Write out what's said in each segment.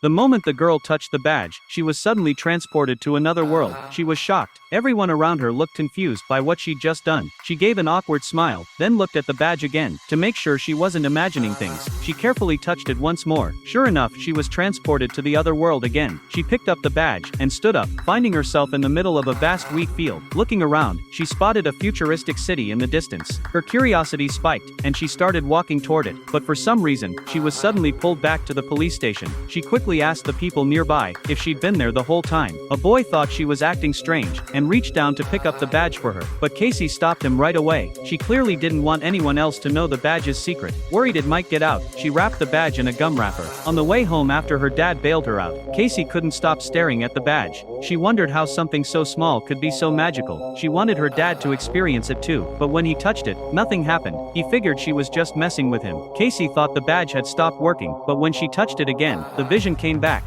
The moment the girl touched the badge, she was suddenly transported to another world. She was shocked. Everyone around her looked confused by what she'd just done. She gave an awkward smile, then looked at the badge again, to make sure she wasn't imagining things. She carefully touched it once more. Sure enough, she was transported to the other world again. She picked up the badge, and stood up, finding herself in the middle of a vast wheat field. Looking around, she spotted a futuristic city in the distance. Her curiosity spiked, and she started walking toward it, but for some reason, she was suddenly pulled back to the police station. She quickly asked the people nearby if she'd been there the whole time. A boy thought she was acting strange, and reached down to pick up the badge for her, but Casey stopped him right away. She clearly didn't want anyone else to know the badge's secret. Worried it might get out, she wrapped the badge in a gum wrapper. On the way home after her dad bailed her out, Casey couldn't stop staring at the badge. She wondered how something so small could be so magical. She wanted her dad to experience it too, but when he touched it, nothing happened. He figured she was just messing with him. Casey thought the badge had stopped working, but when she touched it again, the vision came back.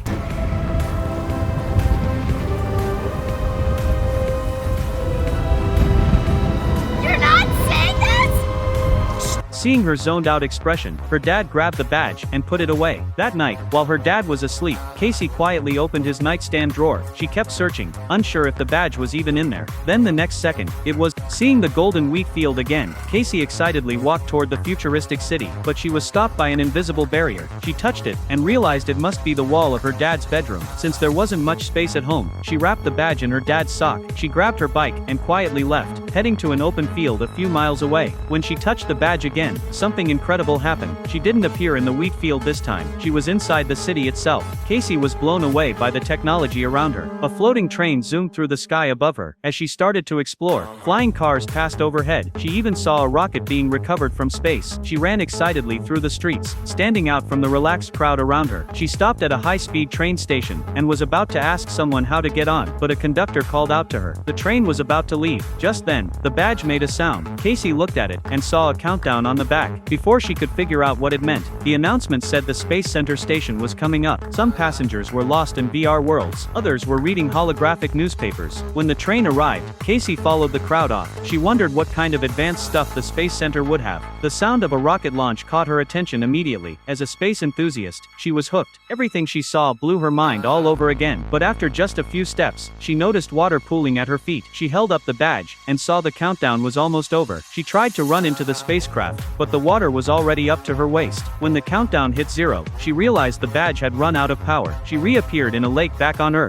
Seeing her zoned-out expression, her dad grabbed the badge and put it away. That night, while her dad was asleep, Casey quietly opened his nightstand drawer. She kept searching, unsure if the badge was even in there. Then the next second, it was. Seeing the golden wheat field again, Casey excitedly walked toward the futuristic city, but she was stopped by an invisible barrier. She touched it, and realized it must be the wall of her dad's bedroom. Since there wasn't much space at home, she wrapped the badge in her dad's sock. She grabbed her bike, and quietly left, heading to an open field a few miles away. When she touched the badge again, something incredible happened. She didn't appear in the wheat field this time. She was inside the city itself. Casey was blown away by the technology around her. A floating train zoomed through the sky above her. As she started to explore, flying cars passed overhead. She even saw a rocket being recovered from space. She ran excitedly through the streets, standing out from the relaxed crowd around her. She stopped at a high-speed train station, and was about to ask someone how to get on, but a conductor called out to her. The train was about to leave. Just then, the badge made a sound. Casey looked at it, and saw a countdown on the back. Before she could figure out what it meant, the announcement said the Space Center station was coming up. Some passengers were lost in VR worlds, others were reading holographic newspapers. When the train arrived, Casey followed the crowd off. She wondered what kind of advanced stuff the Space Center would have. The sound of a rocket launch caught her attention immediately. As a space enthusiast, she was hooked. Everything she saw blew her mind all over again, but after just a few steps, she noticed water pooling at her feet. She held up the badge, and saw the countdown was almost over. She tried to run into the spacecraft, but the water was already up to her waist. When the countdown hit 0, she realized the badge had run out of power. She reappeared in a lake back on Earth.